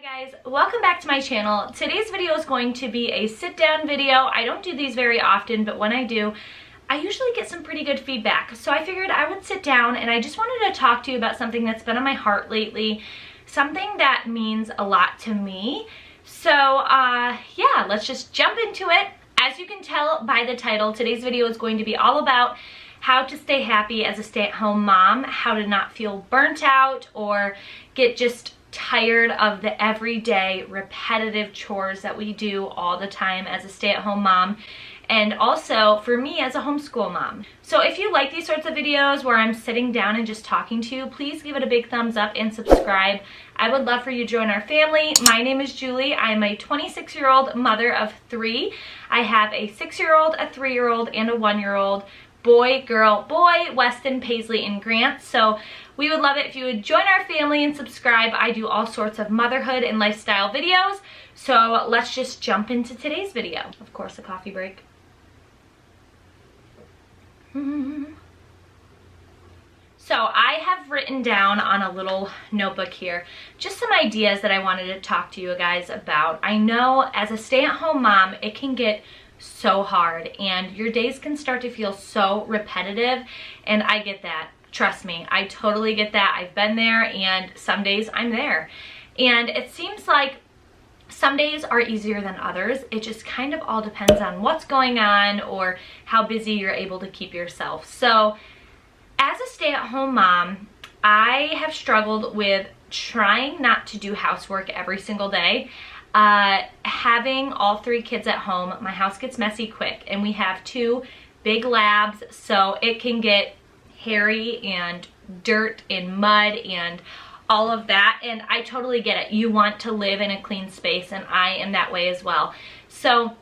Hi guys, welcome back to my channel. Today's video is going to be a sit down video. I don't do these very often, but when I do, I usually get some pretty good feedback. So I figured I would sit down and I just wanted to talk to you about something that's been on my heart lately, something that means a lot to me. So yeah, let's just jump into it. As you can tell by the title, today's video is going to be all about how to stay happy as a stay-at-home mom, how to not feel burnt out or get just tired of the everyday repetitive chores that we do all the time as a stay-at-home mom, and also for me as a homeschool mom. So if you like these sorts of videos where I'm sitting down and just talking to you, please give it a big thumbs up and subscribe. I would love for you to join our family. My name is Julie. I'm a 26-year-old mother of 3. I have a 6-year-old, a 3-year-old, and a 1-year-old. Boy, girl, boy, Weston, Paisley, and Grant. So we would love it if you would join our family and subscribe. I do all sorts of motherhood and lifestyle videos. So let's just jump into today's video. Of course, a coffee break. So I have written down on a little notebook here just some ideas that I wanted to talk to you guys about. I know as a stay-at-home mom, it can get so hard and your days can start to feel so repetitive, and I get that. Trust me, I totally get that. I've been there, and some days I'm there. And it seems like some days are easier than others. It just kind of all depends on what's going on or how busy you're able to keep yourself. So as a stay-at-home mom, I have struggled with trying not to do housework every single day. Having all 3 kids at home, my house gets messy quick, and we have 2 big labs, so it can get hairy and dirt and mud and all of that, and I totally get it. You want to live in a clean space, and I am that way as well. So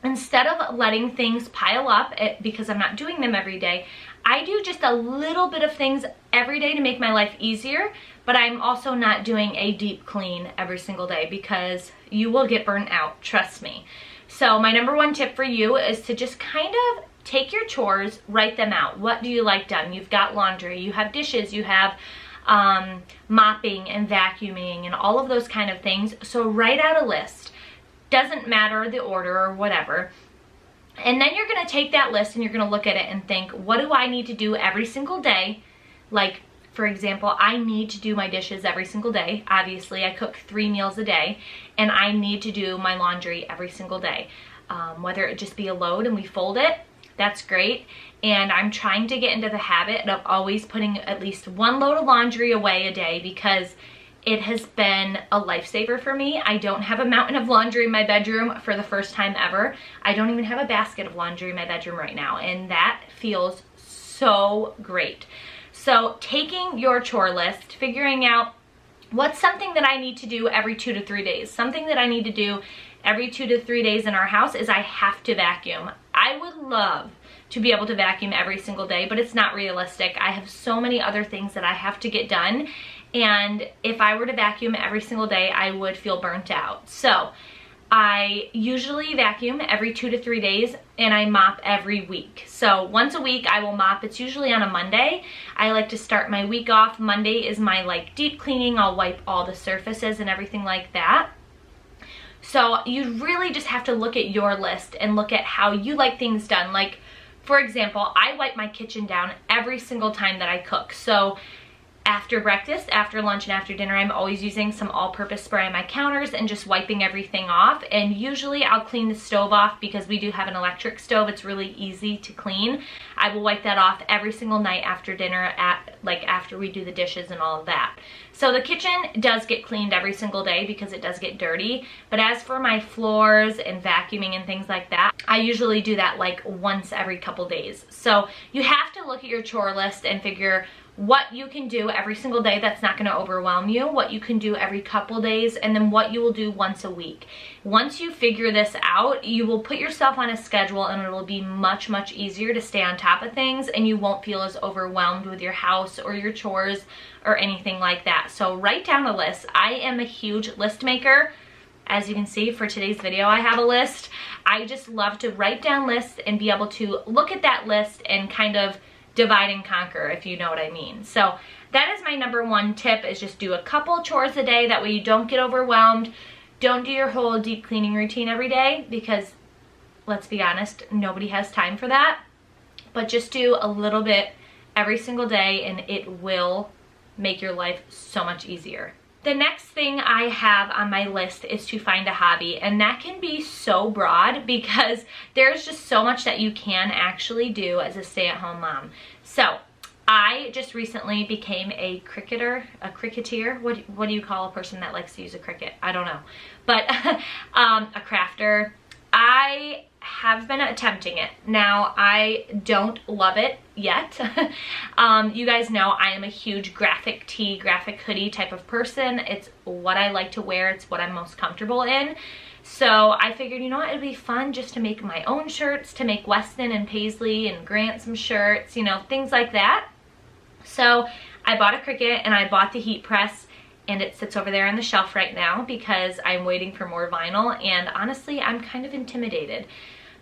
instead of letting things pile up because I'm not doing them every day, I do just a little bit of things every day to make my life easier, but I'm also not doing a deep clean every single day because you will get burnt out, trust me. So my number 1 tip for you is to just kind of take your chores, write them out. What do you like done? You've got laundry, you have dishes, you have mopping and vacuuming and all of those kind of things. So write out a list. Doesn't matter the order or whatever. And then you're going to take that list and you're going to look at it and think, what do I need to do every single day? Like, for example, I need to do my dishes every single day. Obviously, I cook 3 meals a day, and I need to do my laundry every single day. Whether it just be a load and we fold it, that's great. And I'm trying to get into the habit of always putting at least 1 load of laundry away a day because it has been a lifesaver for me. I don't have a mountain of laundry in my bedroom for the first time ever. I don't even have a basket of laundry in my bedroom right now, and that feels so great. So taking your chore list, figuring out what's something that I need to do every 2 to 3 days. Something that I need to do every 2 to 3 days in our house is I have to vacuum. I would love to be able to vacuum every single day, but it's not realistic. I have so many other things that I have to get done, and if I were to vacuum every single day, I would feel burnt out. So I usually vacuum every 2 to 3 days, and I mop every week. So once a week I will mop. It's usually on a Monday. I like to start my week off. Monday is my deep cleaning. I'll wipe all the surfaces and everything like that. So you really just have to look at your list and look at how you like things done. Like, for example, I wipe my kitchen down every single time that I cook. So after breakfast, after lunch, and after dinner, I'm always using some all-purpose spray on my counters and just wiping everything off. And usually I'll clean the stove off because we do have an electric stove. It's really easy to clean. I will wipe that off every single night after dinner, after we do the dishes and all of that. So the kitchen does get cleaned every single day because it does get dirty. But as for my floors and vacuuming and things like that, I usually do that once every couple days. So you have to look at your chore list and figure what you can do every single day that's not going to overwhelm you, what you can do every couple days, and then what you will do once a week. Once you figure this out, you will put yourself on a schedule, and it will be much, much easier to stay on top of things, and you won't feel as overwhelmed with your house or your chores or anything like that. So write down a list. I am a huge list maker. As you can see, for today's video, I have a list. I just love to write down lists and be able to look at that list and kind of divide and conquer, if you know what I mean. So that is my number one tip, is just do a couple chores a day. That way you don't get overwhelmed. Don't do your whole deep cleaning routine every day, because let's be honest, nobody has time for that. But just do a little bit every single day, and it will make your life so much easier. The next thing I have on my list is to find a hobby, and that can be so broad because there's just so much that you can actually do as a stay-at-home mom. So I just recently became a cricketer. What do you call a person that likes to use a cricket? I don't know, but a crafter. I have been attempting it. Now, I don't love it yet. You guys know I am a huge graphic tee, graphic hoodie type of person. It's what I like to wear. It's what I'm most comfortable in. So I figured, you know what, it'd be fun just to make my own shirts, to make Weston and Paisley and Grant some shirts, you know, things like that. So I bought a Cricut and I bought the heat press, and it sits over there on the shelf right now because I'm waiting for more vinyl, and honestly, I'm kind of intimidated.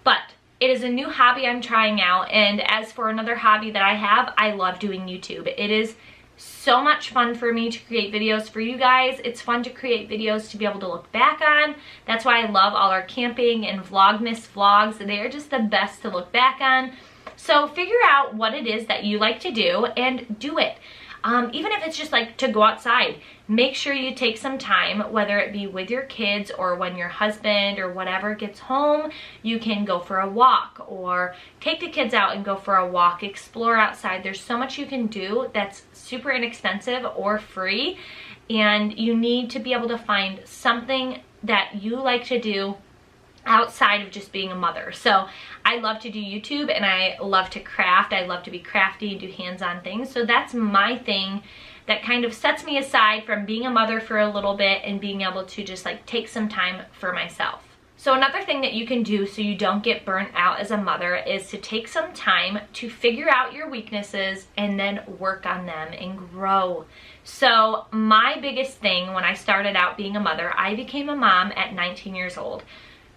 But it is a new hobby I'm trying out, and as for another hobby that I have, I love doing YouTube. It is so much fun for me to create videos for you guys. It's fun to create videos to be able to look back on. That's why I love all our camping and Vlogmas vlogs. They are just the best to look back on. So figure out what it is that you like to do and do it. Even if it's just like to go outside, make sure you take some time, whether it be with your kids or when your husband or whatever gets home. You can go for a walk or take the kids out and go for a walk, explore outside. There's so much you can do that's super inexpensive or free, and you need to be able to find something that you like to do outside of just being a mother. So I love to do YouTube, and I love to craft. I love to be crafty and do hands-on things. So that's my thing that kind of sets me aside from being a mother for a little bit and being able to just like take some time for myself. So another thing that you can do so you don't get burnt out as a mother is to take some time to figure out your weaknesses and then work on them and grow. So my biggest thing when I started out being a mother, I became a mom at 19 years old.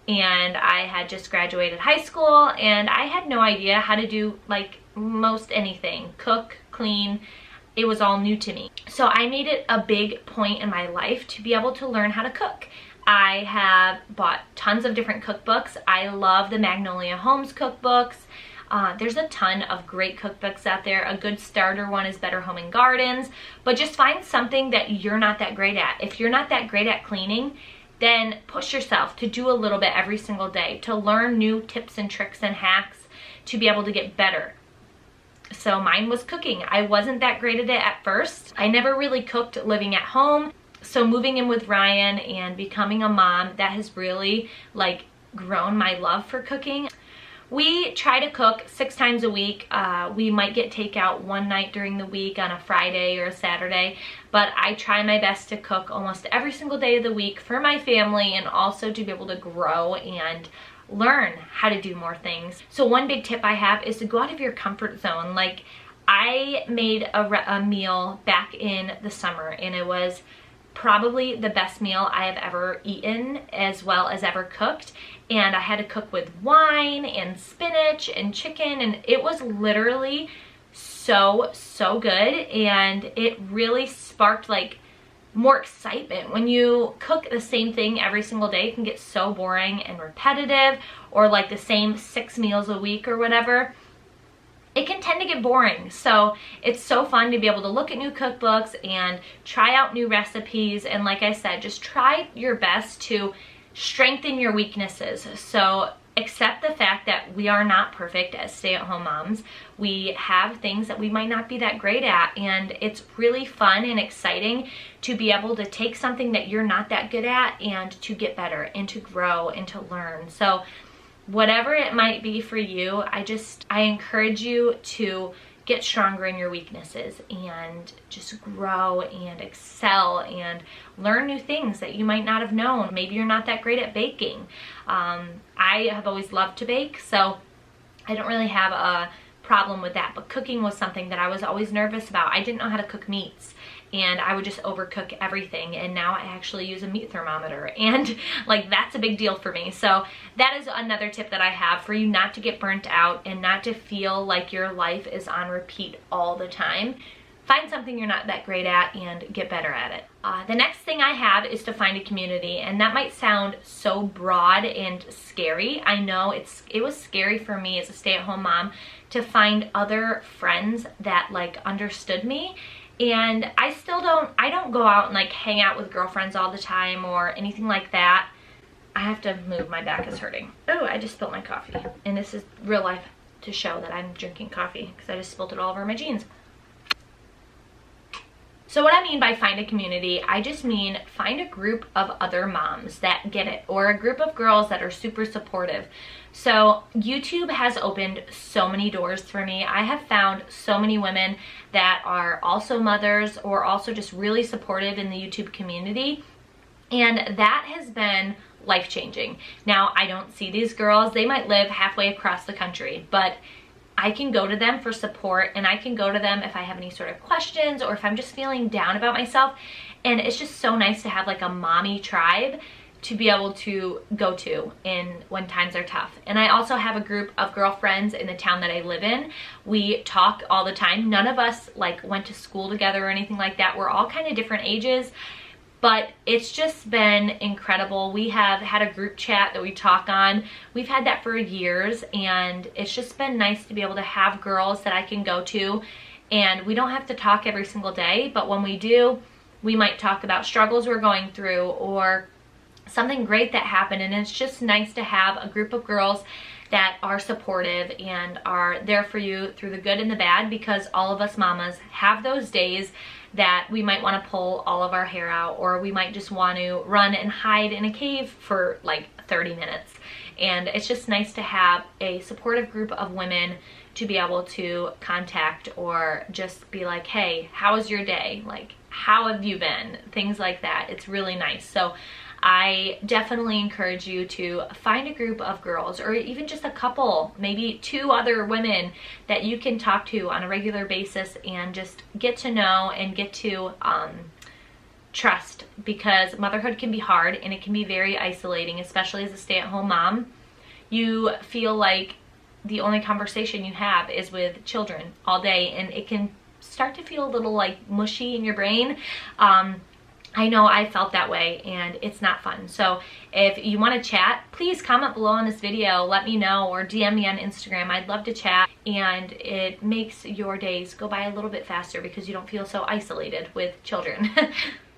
And I had just graduated high school, and I had no idea how to do like most anything, cook, clean. It was all new to me. So I made it a big point in my life to be able to learn how to cook. I have bought tons of different cookbooks. I love the Magnolia Homes cookbooks. There's a ton of great cookbooks out there. A good starter one is Better Home and Gardens, but just find something that you're not that great at. If you're not that great at cleaning, then push yourself to do a little bit every single day, to learn new tips and tricks and hacks to be able to get better. So mine was cooking. I wasn't that great at it at first. I never really cooked living at home. So moving in with Ryan and becoming a mom, that has really like grown my love for cooking. We try to cook 6 times a week. We might get takeout one night during the week on a Friday or a Saturday, but I try my best to cook almost every single day of the week for my family, and also to be able to grow and learn how to do more things. So one big tip I have is to go out of your comfort zone. Like, I made a meal back in the summer, and it was probably the best meal I have ever eaten as well as ever cooked. And I had to cook with wine and spinach and chicken, and it was literally so good, and it really sparked like more excitement. When you cook the same thing every single day, it can get so boring and repetitive, or like the same 6 meals a week or whatever. It can tend to get boring. So it's so fun to be able to look at new cookbooks and try out new recipes, and like I said, just try your best to strengthen your weaknesses. So accept the fact that we are not perfect as stay-at-home moms. We have things that we might not be that great at, and it's really fun and exciting to be able to take something that you're not that good at and to get better and to grow and to learn. So whatever it might be for you, I encourage you to get stronger in your weaknesses and just grow and excel and learn new things that you might not have known. Maybe you're not that great at baking. I have always loved to bake, so I don't really have a problem with that, but cooking was something that I was always nervous about. I didn't know how to cook meats, and I would just overcook everything, and now I actually use a meat thermometer, and like that's a big deal for me. So that is another tip that I have for you, not to get burnt out and not to feel like your life is on repeat all the time. find something you're not that great at and get better at it. The next thing I have is to find a community, and that might sound so broad and scary. I know it was scary for me as a stay-at-home mom to find other friends that like understood me. And I don't go out and like hang out with girlfriends all the time or anything like that. I have to move, my back is hurting. Oh, I just spilled my coffee. And this is real life to show that I'm drinking coffee because I just spilled it all over my jeans. So what I mean by find a community, I just mean find a group of other moms that get it, or a group of girls that are super supportive. So YouTube has opened so many doors for me. I have found so many women that are also mothers or also just really supportive in the YouTube community, and that has been life-changing. Now, I don't see these girls. They might live halfway across the country, but I can go to them for support, and I can go to them if I have any sort of questions or if I'm just feeling down about myself. And it's just so nice to have like a mommy tribe to be able to go to when times are tough. And I also have a group of girlfriends in the town that I live in. We talk all the time. None of us like went to school together or anything like that. We're all kind of different ages. But it's just been incredible. We have had a group chat that we talk on. We've had that for years, and it's just been nice to be able to have girls that I can go to, and we don't have to talk every single day, but when we do, we might talk about struggles we're going through or something great that happened. And it's just nice to have a group of girls that are supportive and are there for you through the good and the bad, because all of us mamas have those days that we might want to pull all of our hair out, or we might just want to run and hide in a cave for like 30 minutes. And it's just nice to have a supportive group of women to be able to contact or just be like, hey, how was your day? Like, how have you been? Things like that. It's really nice. So I definitely encourage you to find a group of girls, or even just a couple, maybe 2 other women that you can talk to on a regular basis and just get to know and get to trust, because motherhood can be hard and it can be very isolating, especially as a stay-at-home mom. You feel like the only conversation you have is with children all day, and it can start to feel a little like mushy in your brain. I know I felt that way, and it's not fun. So if you want to chat, please comment below on this video, let me know, or DM me on Instagram. I'd love to chat, and it makes your days go by a little bit faster because you don't feel so isolated with children.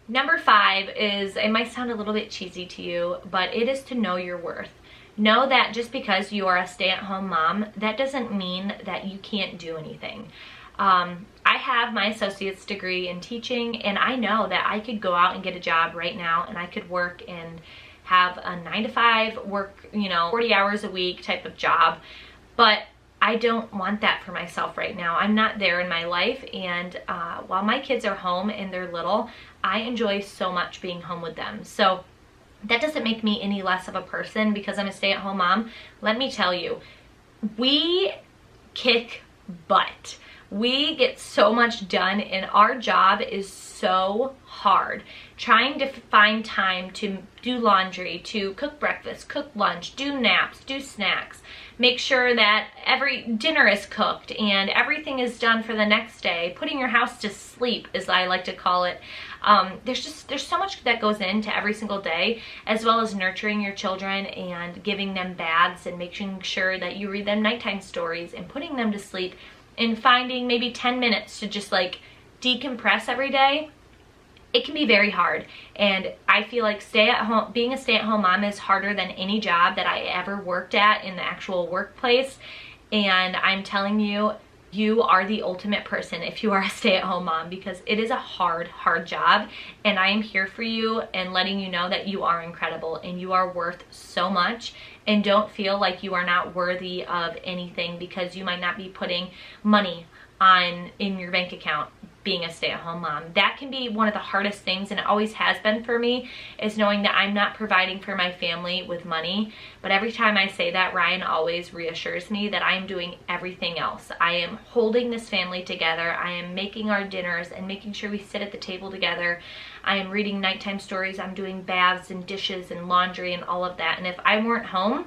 Number 5 is, it might sound a little bit cheesy to you, but it is to know your worth. Know that just because you are a stay-at-home mom, that doesn't mean that you can't do anything. I have my associate's degree in teaching, and I know that I could go out and get a job right now, and I could work and have a 9-to-5 work, 40 hours a week type of job. But I don't want that for myself right now. I'm not there in my life, and while my kids are home and they're little, I enjoy so much being home with them. So that doesn't make me any less of a person because I'm a stay-at-home mom. Let me tell you, we kick butt. We get so much done, and our job is so hard. Trying to find time to do laundry, to cook breakfast, cook lunch, do naps, do snacks, make sure that every dinner is cooked and everything is done for the next day, putting your house to sleep, as I like to call it. There's so much that goes into every single day, as well as nurturing your children and giving them baths and making sure that you read them nighttime stories and putting them to sleep, and finding maybe 10 minutes to just like decompress every day. It can be very hard, and I feel like being a stay-at-home mom is harder than any job that I ever worked at in the actual workplace. And I'm telling you, you are the ultimate person if you are a stay-at-home mom, because it is a hard job, and I am here for you and letting you know that you are incredible and you are worth so much. And don't feel like you are not worthy of anything because you might not be putting money in your bank account being a stay-at-home mom. That can be one of the hardest things, and it always has been for me, is knowing that I'm not providing for my family with money. But every time I say that, Ryan always reassures me that I am doing everything else. I am holding this family together. I am making our dinners and making sure we sit at the table together. I am reading nighttime stories. I'm doing baths and dishes and laundry and all of that. And if I weren't home,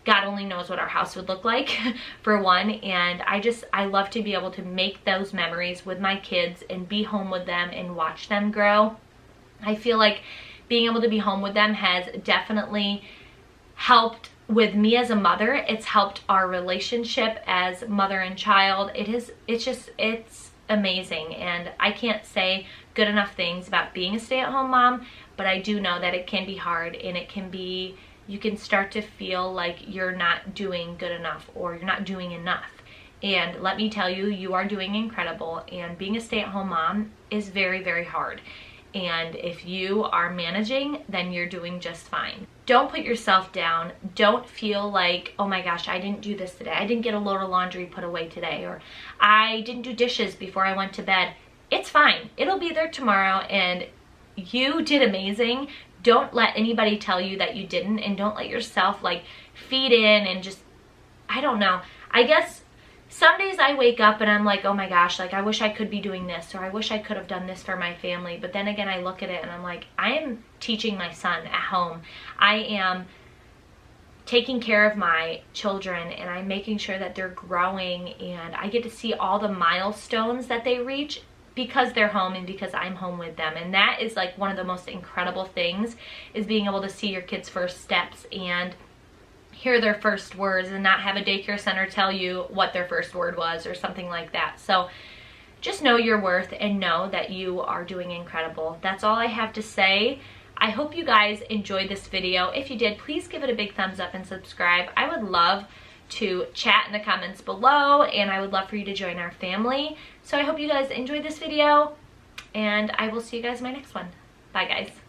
God only knows what our house would look like for one. And I love to be able to make those memories with my kids and be home with them and watch them grow. I feel like being able to be home with them has definitely helped with me as a mother. It's helped our relationship as mother and child. It's amazing. And I can't say good enough things about being a stay-at-home mom, but I do know that it can be hard, and you can start to feel like you're not doing good enough or you're not doing enough. And let me tell you, you are doing incredible, and being a stay-at-home mom is very, very hard. And if you are managing, then you're doing just fine. Don't put yourself down. Don't feel like, oh my gosh, I didn't do this today. I didn't get a load of laundry put away today, or I didn't do dishes before I went to bed. It's fine. It'll be there tomorrow, and you did amazing. Don't let anybody tell you that you didn't, and don't let yourself like feed in and just, I don't know. I guess some days I wake up and I'm like, oh my gosh, like I wish I could be doing this, or I wish I could have done this for my family. But then again, I look at it and I'm like, I am teaching my son at home. I am taking care of my children, and I'm making sure that they're growing, and I get to see all the milestones that they reach because they're home and because I'm home with them. And that is like one of the most incredible things, is being able to see your kids' first steps and hear their first words, and not have a daycare center tell you what their first word was or something like that. So just know your worth and know that you are doing incredible. That's all I have to say. I hope you guys enjoyed this video. If you did, please give it a big thumbs up and subscribe. I would love to chat in the comments below, and I would love for you to join our family. So I hope you guys enjoyed this video, and I will see you guys in my next one. Bye guys.